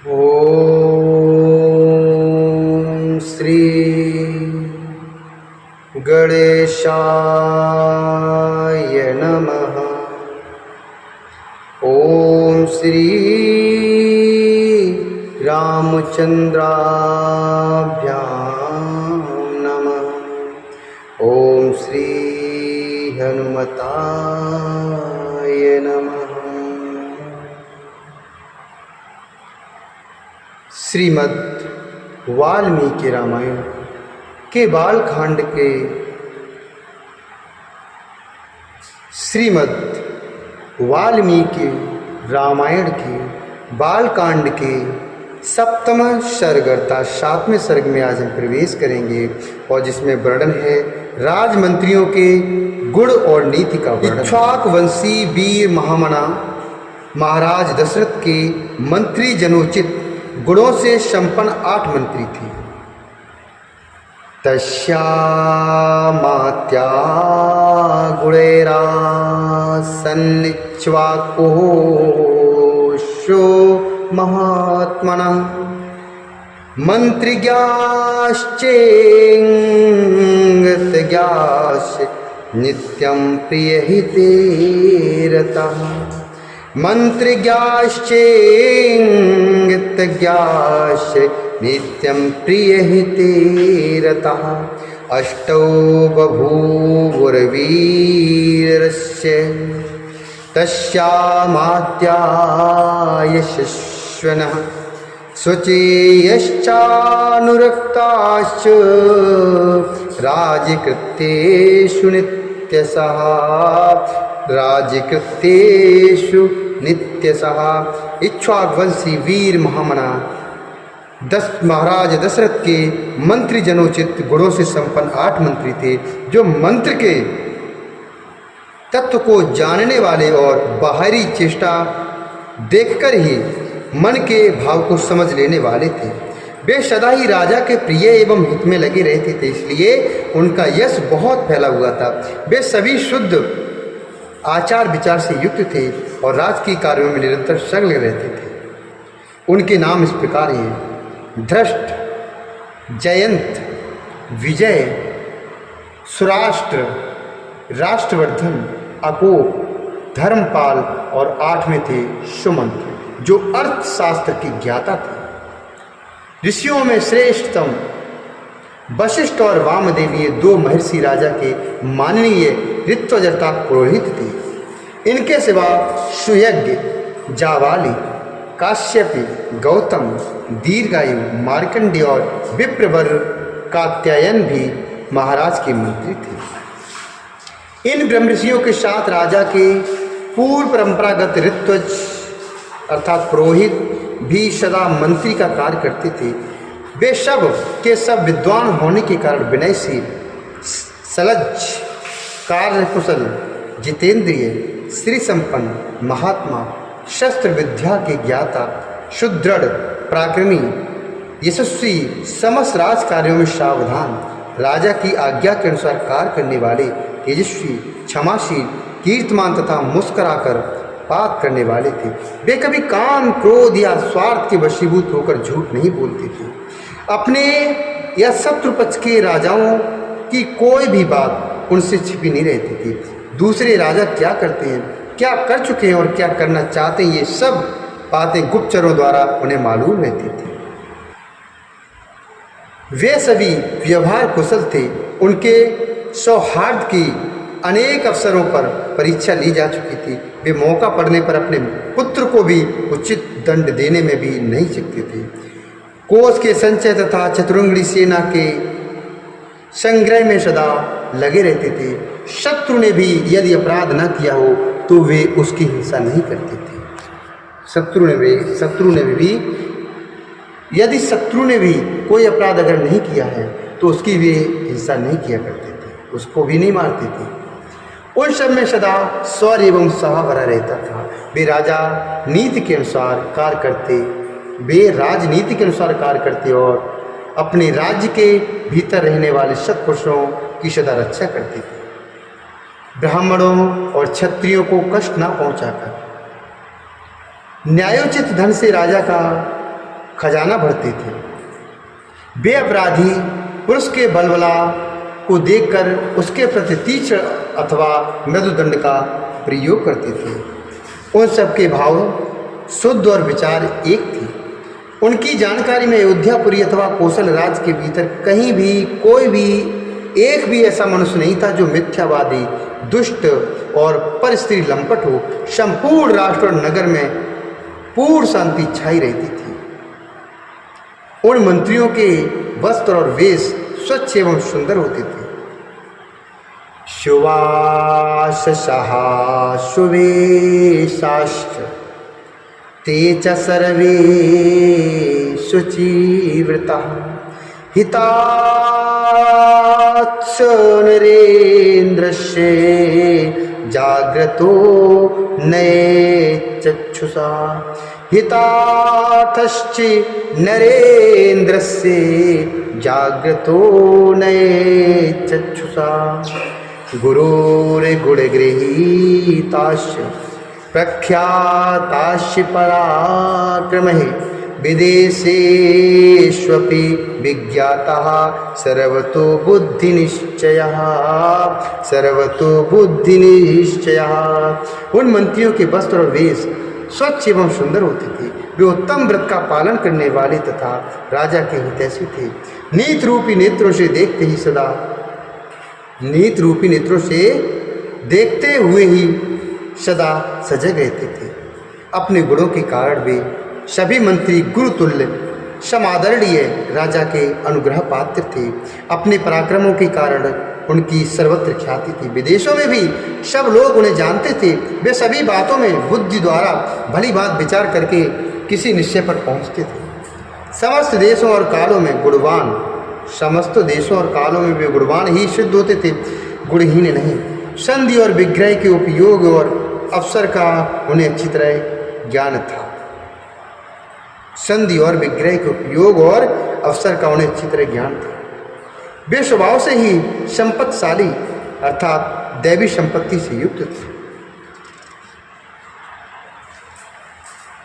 ओम श्री गणेशाय नमः। ओम श्री रामचंद्राभ्यां नमः। ओम श्री हनुमताय नमः। श्रीमद् वाल्मीकि रामायण के बालकांड के श्रीमद् वाल्मीकि रामायण के बालकांड के सप्तम सर्ग अर्थात 7वें सर्ग में आज हम प्रवेश करेंगे और जिसमें वर्णन है राजमंत्रियों के गुण और नीति का वर्णन। इक्ष्वाक वंशी वीर महामना महाराज दशरथ के मंत्री जनोचित गुणों से संपन्न 8 मंत्री थे। तस्यामात्या गुणैरासन्निक्ष्वाकोशो महात्मनः मंत्रिज्ञाश्चेङ्गतज्ञाश्च नित्यं प्रियहिते रतः। मंत्रिज्ञाश्चेङ्गतज्ञाश्च नित्यं प्रियहिते रतः। अष्टौ बभूवुर्वीरस्य तस्यामात्या यशस्विनः शुचेयश्चानुरक्ताश्च राजकृत्येषु नित्यशः। राजकृत्येषु नित्यशः। इक्ष्वाकवंशी वीर महामना महाराज दशरथ के मंत्री जनोचित गुणों से संपन्न 8 मंत्री थे जो मंत्र के तत्व को जानने वाले और बाहरी चेष्टा देखकर ही मन के भाव को समझ लेने वाले थे। वे सदा ही राजा के प्रिय एवं हित में लगे रहते थे, इसलिए उनका यश बहुत फैला हुआ था। वे सभी शुद्ध आचार विचार से युक्त थे और राजकीय कार्यों में निरंतर संलग्न रहते थे। उनके नाम इस प्रकार हैं: धृष्ट, जयंत, विजय, सुराष्ट्र, राष्ट्रवर्धन, अकोप, धर्मपाल और 8वें थे सुमंत जो अर्थशास्त्र के ज्ञाता थे। ऋषियों में श्रेष्ठतम वशिष्ठ और वामदेव ये 2 महर्षि राजा के माननीय ऋत्वजर्ता पुरोहित थे। इनके सिवा सुयज्ञ, जावाली, काश्यपी, गौतम, दीर्घायु, मार्कंडेय और विप्रवर कात्यायन भी महाराज के मंत्री थे। इन ब्रह्मऋषियों के साथ राजा के पूर्व परंपरागत ऋत्वज अर्थात पुरोहित भी सदा मंत्री का कार्य करते थे। वे सब के सब विद्वान होने के कारण विनयशील, सलज्ज, कार्यकुशल, जितेंद्रिय, श्री संपन्न, महात्मा, शस्त्र विद्या के ज्ञाता, सुदृढ़, पराक्रमी, यशस्वी, समस्त राज कार्यों में सावधान, राजा की आज्ञा के अनुसार कार्य करने वाले, तेजस्वी, क्षमाशील, कीर्तिमान तथा मुस्कुराकर बात करने वाले थे। वे कभी काम, क्रोध या स्वार्थ के वशीभूत होकर झूठ नहीं बोलते थे। अपने या शत्रु पक्ष के राजाओं की कोई भी बात उनसे छिपी नहीं रहती थी। दूसरे राजा क्या करते हैं, क्या कर चुके हैं और क्या करना चाहते हैं, ये सब बातें गुप्तचरों द्वारा उन्हें मालूम रहती थी। वे सभी व्यवहार कुशल थे। उनके सौहार्द की अनेक अवसरों पर परीक्षा ली जा चुकी थी। वे मौका पड़ने पर अपने पुत्र को भी उचित दंड देने में भी नहीं चूकते थे। कोष के संचय तथा चतुरंगी सेना के संग्रह में सदा लगे रहते थे। शत्रु ने भी यदि अपराध न किया हो तो वे उसकी हिंसा नहीं करते थे। शत्रु ने भी कोई अपराध अगर नहीं किया है तो उसकी वे हिंसा नहीं किया करते थे, उसको भी नहीं मारते थे। उन सब में सदा शौर्य एवं उत्साह भरा रहता था। वे राजनीति के अनुसार कार्य करते और अपने राज्य के भीतर रहने वाले सत्पुरुषों की सदा रक्षा करते थे। ब्राह्मणों और क्षत्रियों को कष्ट न पहुंचाकर न्यायोचित धन से राजा का खजाना भरते थे। वे अपराधी पुरुष के बलबला को देखकर उसके प्रति तीक्ष्ण अथवा मृदुदंड का प्रयोग करते थे। उन सबके भाव शुद्ध और विचार एक थी। उनकी जानकारी में अयोध्यापुरी अथवा कौशल राज्य के भीतर कहीं भी कोई भी एक भी ऐसा मनुष्य नहीं था जो मिथ्यावादी, दुष्ट और परस्त्री लंपट हो। संपूर्ण राष्ट्र और नगर में पूर्ण शांति छाई रहती थी। उन मंत्रियों के वस्त्र और वेश स्वच्छ एवं सुंदर होते थे। सुवाससः सुवेशाश्च ते च सर्वे शुचिव्रताः हितात्स नरेन्द्रस्य जाग्रतो नयेच्चक्षुषा हितार्थश्च नरेन्द्रस्य जाग्रतो नयेच्चक्षुषा गुरुर्गुणगृहीताश्च प्रख्याताश्च पराक्रमः विदेशेष्वपि विज्ञातः सर्वतो बुद्धिनिश्चयः। उन मंत्रियों के वस्त्र और वेश स्वच्छ एवं सुंदर होते थे। वे उत्तम व्रत का पालन करने वाले तथा राजा के हितैषी थे। नीत रूपी नेत्रों से देखते हुए ही सदा सजग रहते थे। अपने गुणों के कारण वे सभी मंत्री गुरुतुल्य समादरणीय राजा के अनुग्रह पात्र थे। अपने पराक्रमों के कारण उनकी सर्वत्र ख्याति थी। विदेशों में भी सब लोग उन्हें जानते थे। वे सभी बातों में बुद्धि द्वारा भली बात विचार करके किसी निश्चय पर पहुंचते थे। समस्त देशों और कालों में वे गुणवान ही सिद्ध होते थे, गुणहीन नहीं। संधि और विग्रह के उपयोग और अवसर का उन्हें अच्छी तरह ज्ञान था। वे स्वभाव से ही संपत्तिशाली अर्थात दैवी संपत्ति से युक्त थे।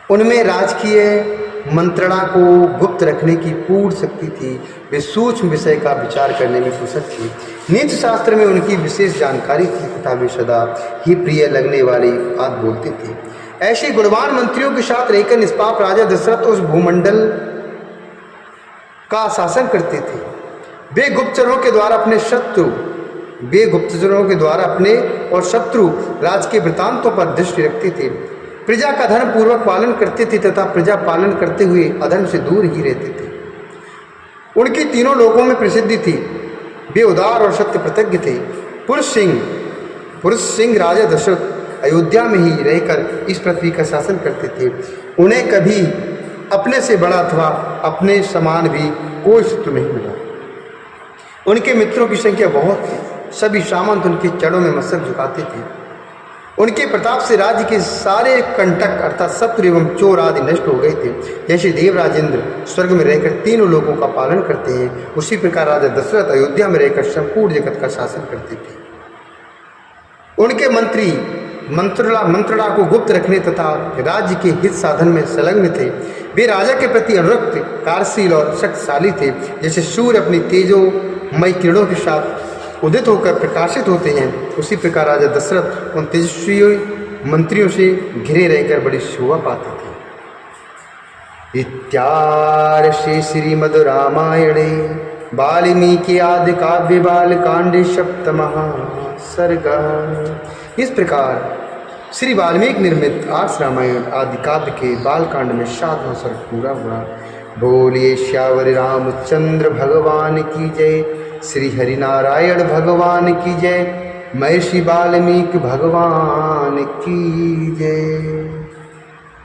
उनमें राजकीय मंत्रणा को गुप्त रखने की पूर्ण शक्ति थी। वे सूक्ष्म विषय का विचार करने में कुशल थे। नीति शास्त्र में उनकी विशेष जानकारी थी तथा वे सदा ही प्रिय लगने वाली बात बोलते थे। ऐसे गुणवान मंत्रियों के साथ रहकर निष्पाप राजा दशरथ उस भूमंडल का शासन करते थे। वे गुप्तचरों के द्वारा अपने और शत्रु राज के वृतांतों पर दृष्टि रखते थे। प्रजा का धर्म पूर्वक पालन करते थे तथा प्रजा पालन करते हुए अधर्म से दूर ही रहते थे। उनकी तीनों लोकों में प्रसिद्धि थी। वे उदार और सत्य प्रतिज्ञ थे। पुरुष सिंह राजा दशरथ अयोध्या में ही रहकर इस पृथ्वी का शासन करते थे। उन्हें कभी अपने से बड़ा अथवा अपने समान भी कोई शत्रु नहीं मिला। उनके मित्रों की संख्या बहुत थी। सभी सामंत उनके चरणों में मस्तक झुकाते थे। उनके प्रताप से राज्य के सारे कंटक अर्थात शत्रु एवं चोर आदि नष्ट हो गए थे। जैसे देवराजेंद्र स्वर्ग में रहकर तीनों लोगों का पालन करते हैं, उसी प्रकार राजा दशरथ अयोध्या में रहकर संपूर्ण जगत का शासन करते थे। उनके मंत्री मंत्रणा को गुप्त रखने तथा राज्य के हित साधन में संलग्न थे। वे राजा के प्रति अनुरक्त, कार्यशील और शक्तिशाली थे। जैसे सूर्य अपनी तेजोमय किरणों के साथ उदित होकर प्रकाशित होते हैं, उसी प्रकार राजा दशरथ उन तेजस्वी मंत्रियों से घिरे रहकर बड़ी शोभा पाते थे। इत्यार्षे श्रीमद् रामायणे वाल्मीकि आदि काव्य बालकांडे सप्तमः सर्गः। इस प्रकार श्री वाल्मीकि निर्मित 8 रामायण आदि काव्य के बालकांड में 7वां सर्ग पूरा हुआ। बोलिए श्यावर रामचंद्र भगवान की जय। श्री हरिनारायण भगवान की जय। महर्षि वाल्मीकि भगवान की जय।